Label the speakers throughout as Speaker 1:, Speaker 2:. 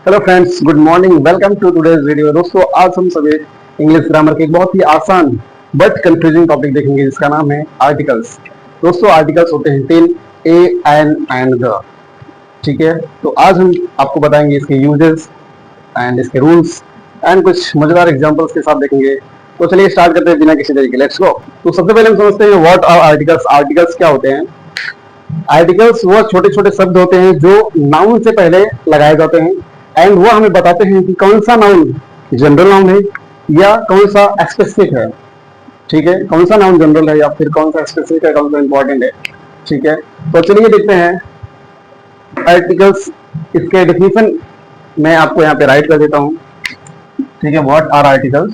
Speaker 1: Hello friends, good morning. Welcome to today's video. दोस्तों, आज हम सभी इंग्लिश ग्रामर के एक बहुत ही आसान बट कंफ्यूजिंग टॉपिक देखेंगे जिसका नाम है आर्टिकल्स। दोस्तों, आर्टिकल्स होते हैं तीन: ए, एन एंड द। ठीक है, तो आज हम आपको बताएंगे इसके यूजेस एंड इसके रूल्स एंड कुछ मजेदार एग्जांपल्स के साथ देखेंगे। तो चलिए स्टार्ट करते हैं बिना किसी देरी के। Let's go. तो सबसे पहले हम समझते हैं व्हाट आर आर्टिकल्स। आर्टिकल्स क्या होते हैं? आर्टिकल्स वो छोटे छोटे शब्द होते हैं जो नाउन से पहले लगाए जाते हैं एंड वो हमें बताते हैं कि कौन सा नाउन जनरल नाउन है या कौन सा स्पेसिफिक है। ठीक है, कौन सा नाउन जनरल है या फिर कौन सा स्पेसिफिक है, कौन सा इंपॉर्टेंट है। ठीक है, तो चलिए देखते हैं आर्टिकल्स। इसके डेफिनेशन मैं आपको यहाँ पे राइट कर देता हूँ। ठीक है, व्हाट आर आर्टिकल्स?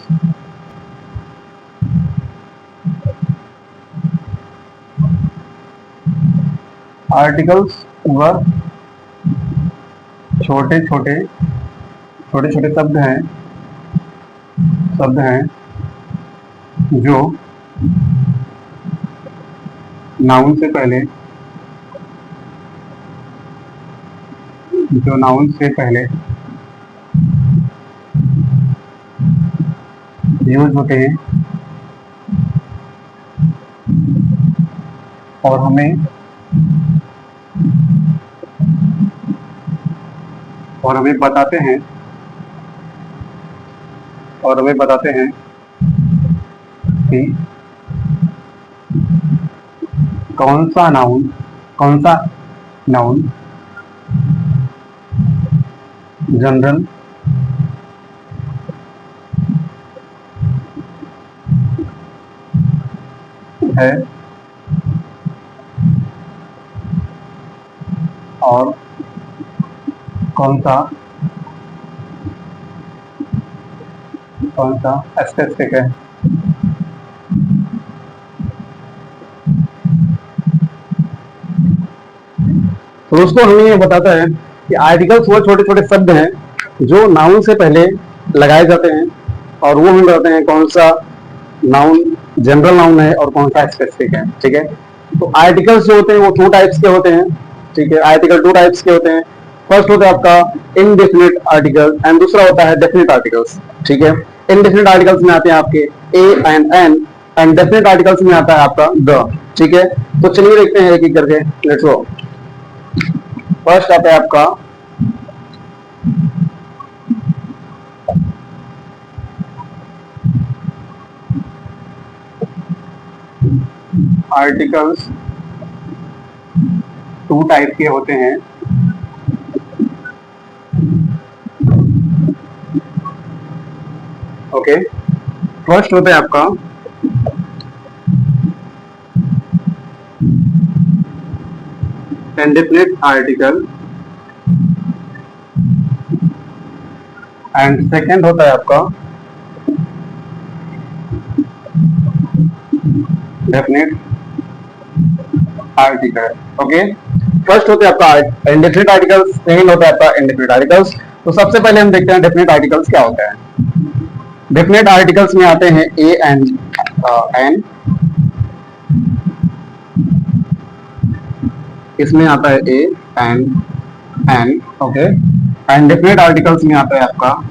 Speaker 1: आर्टिकल्स वह छोटे छोटे शब्द हैं जो नाउन से पहले यूज होते हैं और हमें बताते हैं कि कौन सा नाउन जनरल है और कौन सा स्पेसिफिक है। तो दोस्तों, हमें ये बताता है कि आर्टिकल्स वो छोटे छोटे शब्द हैं जो नाउन से पहले लगाए जाते हैं और वो हमें बताते हैं कौन सा नाउन जनरल नाउन है और कौन सा स्पेसिफिक है। ठीक है, तो आर्टिकल्स जो होते हैं वो टू टाइप्स के होते हैं। ठीक है, आर्टिकल टू टाइप्स के होते हैं। फर्स्ट होता है आपका इनडेफिनिट आर्टिकल एंड दूसरा होता है डेफिनिट आर्टिकल्स। ठीक है, इनडेफिनिट आर्टिकल्स में आते हैं आपके a and an and definite articles में आता है आपका द। ठीक है, तो चलिए देखते हैं एक एक करके। Let's go. फर्स्ट आता है आपका आर्टिकल्स टू टाइप के होते हैं। ओके, फर्स्ट होता है आपका indefinite आर्टिकल एंड सेकंड होता है आपका डेफिनेट आर्टिकल। ओके, फर्स्ट होते हैं आपका इंडेफिनिट आर्टिकल्स, सेकंड होता है आपका इंडेफिनिट आर्टिकल्स। तो सबसे पहले हम देखते हैं डेफिनेट आर्टिकल्स क्या होता है। डेफिनेट आर्टिकल्स में आते हैं ए एंड एन, इसमें आता है a and an. Okay, and definite articles में आता है आपका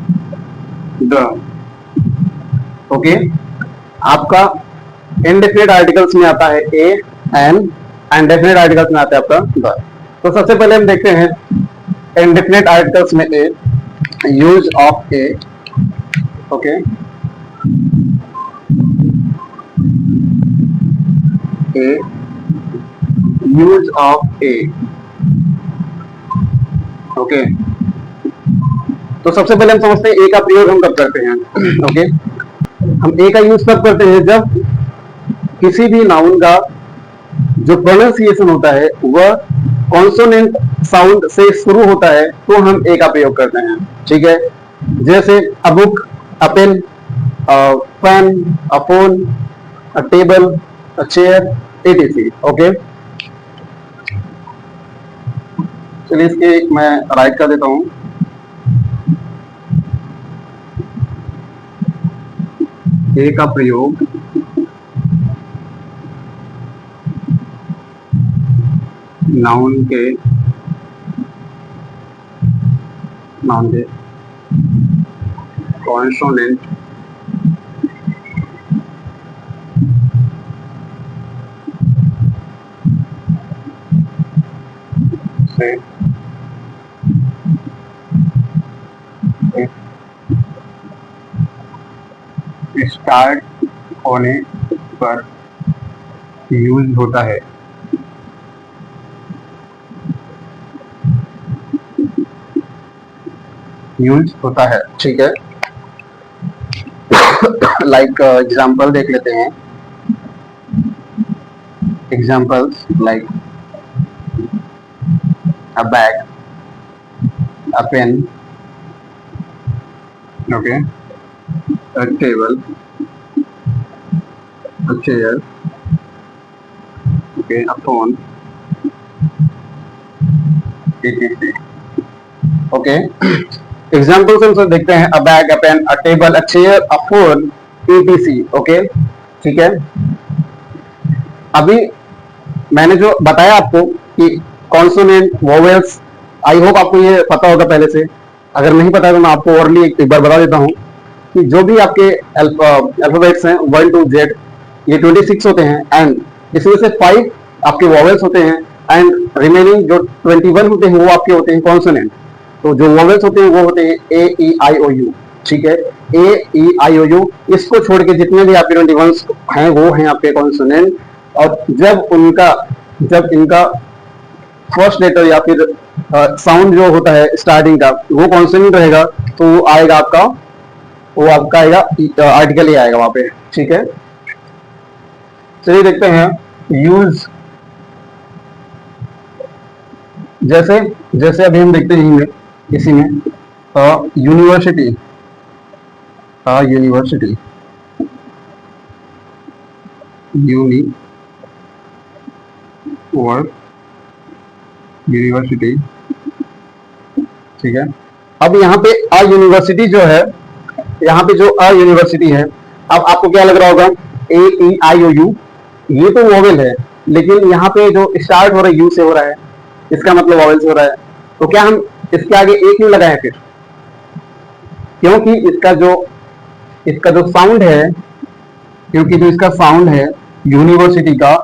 Speaker 1: द। ओके, आपका इनडेफिनेट आर्टिकल्स में आता है a an and definite articles में आता है आपका द। तो सबसे पहले हम देखते हैं इनडेफिनेट आर्टिकल्स में a, use of a. Okay, a, use of a. Okay, तो सबसे पहले हम समझते हैं ए का प्रयोग हम कब करते हैं। ओके, हम ए का यूज कब करते हैं जब किसी भी नाउन का जो प्रोनाउंसिएशन होता है वह कॉन्सोनेंट साउंड से शुरू होता है तो हम ए का प्रयोग करते हैं। ठीक है, जैसे a book, a pen, fan, a phone, a table, a chair, etc। Okay, चलिए इसके मैं राइट कर देता हूं। ए का प्रयोग नाउन के नाउन के कॉन्सोनेंट से स्टार्ट होने पर यूज होता है। यूज होता है, ठीक है। लाइक एग्जाम्पल देख लेते हैं। Examples like a bag, a pen, okay, a table, a chair, okay, a phone, etc. Okay, examples हम सब देखते हैं। A bag, a pen, a table, a chair, a phone, etc. Okay, ठीक है। अभी मैंने जो बताया आपको कि कॉन्सोनेंट, वोवेल्स, आई होप आपको ये पता होगा पहले से। अगर नहीं पता तो मैं आपको ओरली एक बार बता देता हूँ कि जो भी आपके अल्फाबेट्स हैं 1 to Z, ये 26 होते हैं एंड इसमें से 5 आपके वोवेल्स होते हैं एंड रिमेनिंग जो 21 होते हैं वो आपके होते हैं कॉन्सोनेंट। तो जो वोवेल्स होते हैं वो होते हैं ए ई आई ओ यू, ठीक है। ए ई आई ओ यू, इसको छोड़ के जितने भी आपके 21 हैं वो हैं आपके कॉन्सोनेंट। और जब इनका फर्स्ट लेटर या फिर साउंड जो होता है स्टार्टिंग का वो कॉन्सोनेंट रहेगा तो वो आएगा आपका, आएगा आर्टिकल ही आएगा वहां पे, ठीक है। चलिए देखते हैं यूज। जैसे जैसे अभी हम देखते हैं इसी में यूनिवर्सिटी, यूनिवर्सिटी, यूनिवर्सिटी, ठीक है। अब यहाँ पे अ यूनिवर्सिटी जो है, यहाँ पे जो अ यूनिवर्सिटी है, अब आपको क्या लग रहा होगा ए ई आई ओ यू, ये तो वोवेल है, लेकिन यहाँ पे जो स्टार्ट हो रहा है यू से हो रहा है, इसका मतलब वोवेल से हो रहा है। तो क्या हम इसके आगे ए क्यों लगाए फिर? क्योंकि इसका जो साउंड है, क्योंकि जो इसका साउंड है यूनिवर्सिटी का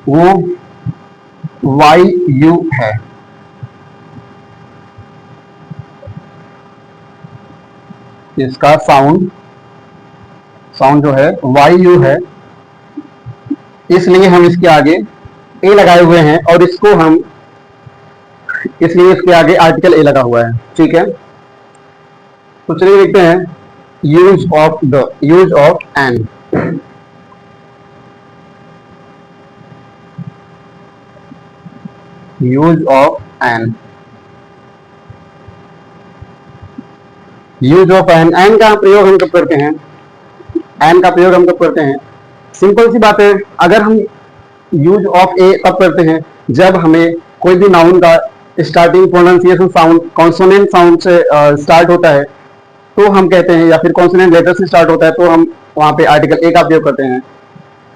Speaker 1: वो वाई यू है। इसका साउंड जो है वाई यू है, इसलिए हम इसके आगे ए लगाए हुए हैं और इसलिए इसके आगे आर्टिकल ए लगा हुआ है, ठीक है। तो चलिए देखते हैं use of an. Use of an, use of an का प्रयोग हम कब करते हैं? एन का प्रयोग हम कब करते हैं? सिंपल सी बात है, अगर हम यूज ऑफ ए कब करते हैं? जब हमें कोई भी नाउन का starting pronunciation sound consonant sound से स्टार्ट होता है तो हम कहते हैं, या फिर कॉन्सोनेंट लेटर से स्टार्ट होता है तो हम वहां पे आर्टिकल ए का प्रयोग करते हैं।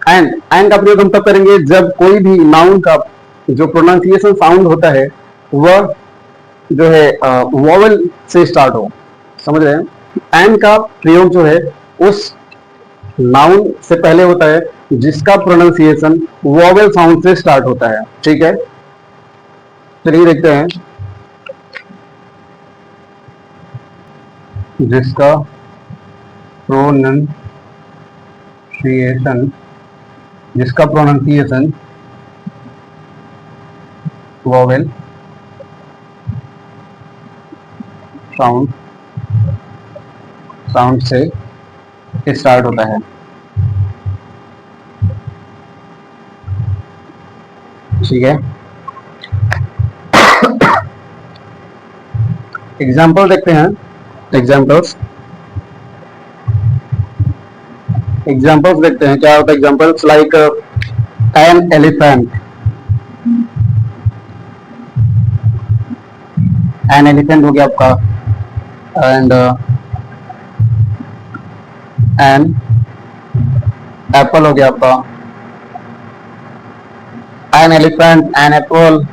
Speaker 1: एंड का प्रयोग हम तब करेंगे जब कोई भी नाउन का जो प्रोनाउंसिएशन साउंड होता है वह जो है वोवेल से स्टार्ट हो, समझ रहे हैं। एंड का प्रयोग जो है उस नाउन से पहले होता है जिसका प्रोनाउंसिएशन वोवेल साउंड से स्टार्ट होता है, ठीक है। चलिए देखते हैं जिसका प्रोनाउंसिएशन वोवेल साउंड से स्टार्ट होता है, ठीक है। एग्जाम्पल देखते हैं। एग्जाम्पल्स देखते हैं क्या होता है। Examples like an elephant, an elephant हो गया आपका, एंड एन एप्पल हो गया आपका, an elephant, an apple,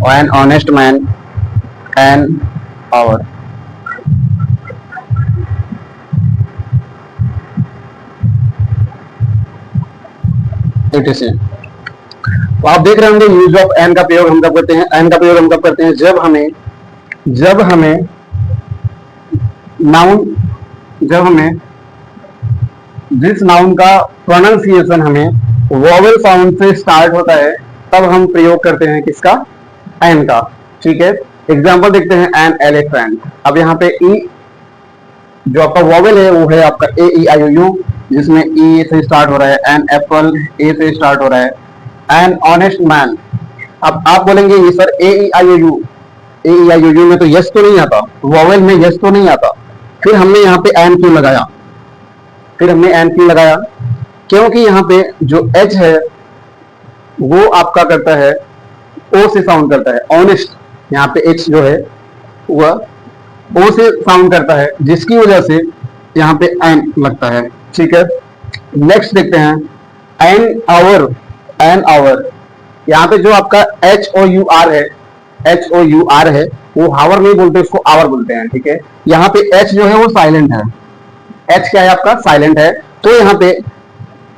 Speaker 1: an honest man, an hour. etc। तो आप देख रहे होंगे यूज ऑफ एन का प्रयोग हम कब करते हैं, एन का प्रयोग हम कब करते हैं, जब हमें नाउन, जब हमें जिस नाउन का प्रोनाउंसिएशन हमें वोवेल साउंड से स्टार्ट होता है तब हम प्रयोग करते हैं किसका, एन का। ठीक है, एग्जांपल देखते हैं, एन एलिफेंट। अब यहाँ पे ई जो आपका वोवेल है वो है आपका ए ई आई ओ यू, जिसमें ई से स्टार्ट हो रहा है, एन एप्पल ए से स्टार्ट हो रहा है, एन ऑनेस्ट मैन। अब आप बोलेंगे ये sir A E I O U, A E I O U में तो यस तो नहीं आता, वोवेल में यस तो नहीं आता, फिर हमने यहाँ पे एन क्यों लगाया, क्योंकि यहाँ पे जो एच है वो आपका करता है ओ से साउंड करता है, ऑनेस्ट। यहाँ पे एच जो है वह ओ से साउंड करता है, जिसकी वजह से यहाँ पे एन लगता है। ठीक है, नेक्स्ट देखते हैं, एन आवर। यहाँ पे जो आपका एच ओ यू आर है, वो हावर नहीं बोलते, उसको आवर बोलते हैं। ठीक है, यहाँ पे एच जो है वो साइलेंट है, एच क्या है आपका, साइलेंट है, तो यहाँ पे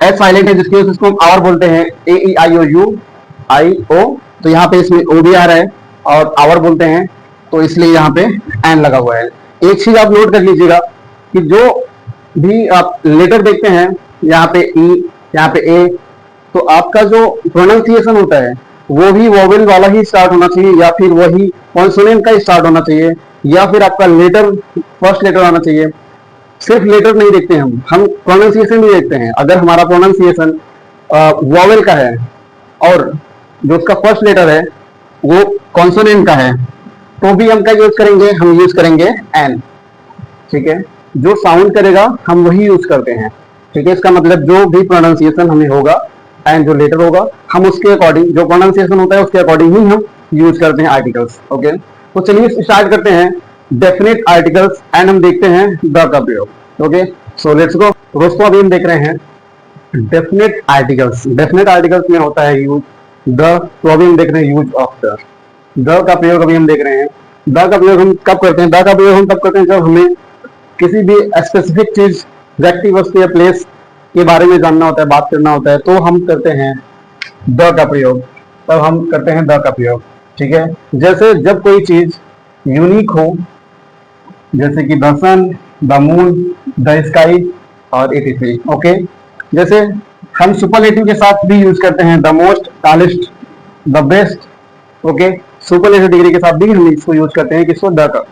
Speaker 1: एच साइलेंट है, जिसकी वजह से इसको हम आवर बोलते हैं, ए ई आई ओ यू आई ओ। तो यहाँ पे इसमें ओ भी आ रहा है और आवर बोलते हैं, तो इसलिए यहाँ पे एन लगा हुआ है। एक चीज आप नोट कर लीजिएगा कि जो भी आप लेटर देखते हैं, यहाँ पे ई, यहाँ पे ए, तो आपका जो प्रोनाउंसिएशन होता है वो भी वोवेल वाला ही स्टार्ट होना चाहिए, या फिर वही कॉन्सोनेंट का स्टार्ट होना चाहिए, या फिर आपका लेटर फर्स्ट लेटर आना चाहिए। सिर्फ लेटर नहीं देखते हम प्रोनाउंसिएशन भी देखते हैं। अगर हमारा प्रोनाउंसिएशन वोवेल का है और जो उसका फर्स्ट लेटर है वो कॉन्सोनेंट का है, तो भी हम क्या यूज करेंगे, हम यूज करेंगे एन। ठीक है, जो साउंड करेगा हम वही यूज करते हैं। ठीक है, इसका मतलब जो भी प्रोनाउंसिएशन हमें होगा एंड जो लेटर होगा हम उसके अकॉर्डिंग, जो प्रोनाउंसिएशन होता है उसके अकॉर्डिंग ही हम यूज करते हैं आर्टिकल्स। ओके, तो चलिए स्टार्ट करते हैं डेफिनेट आर्टिकल्स एंड हम देखते हैं द का प्रयोग। Okay, so let's go. दोस्तों अभी हम देख रहे हैं डेफिनेट आर्टिकल्स। डेफिनेट आर्टिकल्स में होता है यूज द, तो अभी हम देख रहे हैं यूज ऑफ द का प्रयोग अभी हम देख रहे हैं। द का प्रयोग हम कब करते हैं, द का प्रयोग हम तब करते हैं जब हमें किसी भी स्पेसिफिक चीज, व्यक्ति, वस्तु या प्लेस के बारे में जानना होता है, बात करना होता है, तो हम करते हैं द का प्रयोग, तब हम करते हैं द का प्रयोग। ठीक है, जैसे जब कोई चीज यूनिक हो, जैसे कि the sun, the moon, the sky और etc। ओके, जैसे हम सुपरलेटिव के साथ भी यूज करते हैं the most, tallest, the best. Okay, superlative degree के साथ भी हम इसको यूज करते हैं, किसको, द का।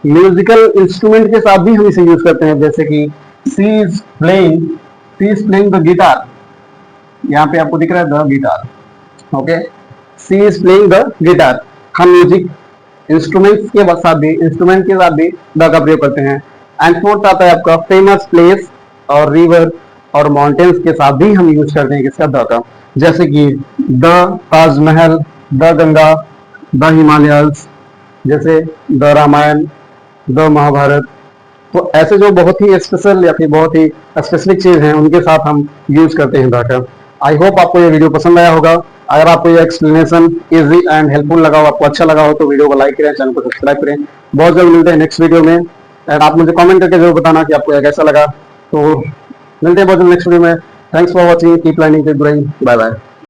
Speaker 1: म्यूजिकल इंस्ट्रूमेंट के साथ भी हम इसे यूज करते हैं, जैसे कि she is playing the guitar. यहाँ पे आपको दिख रहा है the guitar. Okay, she is playing the guitar. हम म्यूजिक इंस्ट्रूमेंट के साथ भी द का प्रयोग करते हैं। एंड फोर्थ आता है आपका फेमस प्लेस और रिवर और माउंटेन्स के साथ भी हम यूज करते हैं किसका, द का। जैसे कि the Taj Mahal, the Ganga, the Himalayas, जैसे द रामायण, द महाभारत। तो ऐसे जो बहुत ही स्पेशल या फिर बहुत ही स्पेसिफिक चीज हैं उनके साथ हम यूज करते हैं द का। आई होप आपको ये वीडियो पसंद आया होगा। अगर आपको ये एक्सप्लेनेशन इजी एंड हेल्पफुल लगा हो, आपको अच्छा लगा हो, तो वीडियो को लाइक करें, चैनल को सब्सक्राइब करें। बहुत जल्द मिलते हैं नेक्स्ट वीडियो में। एंड आप मुझे कमेंट करके जरूर बताना कि आपको कैसा लगा। तो मिलते हैं बहुत जल्द नेक्स्ट वीडियो में। Thanks for watching, keep learning, keep growing, bye bye.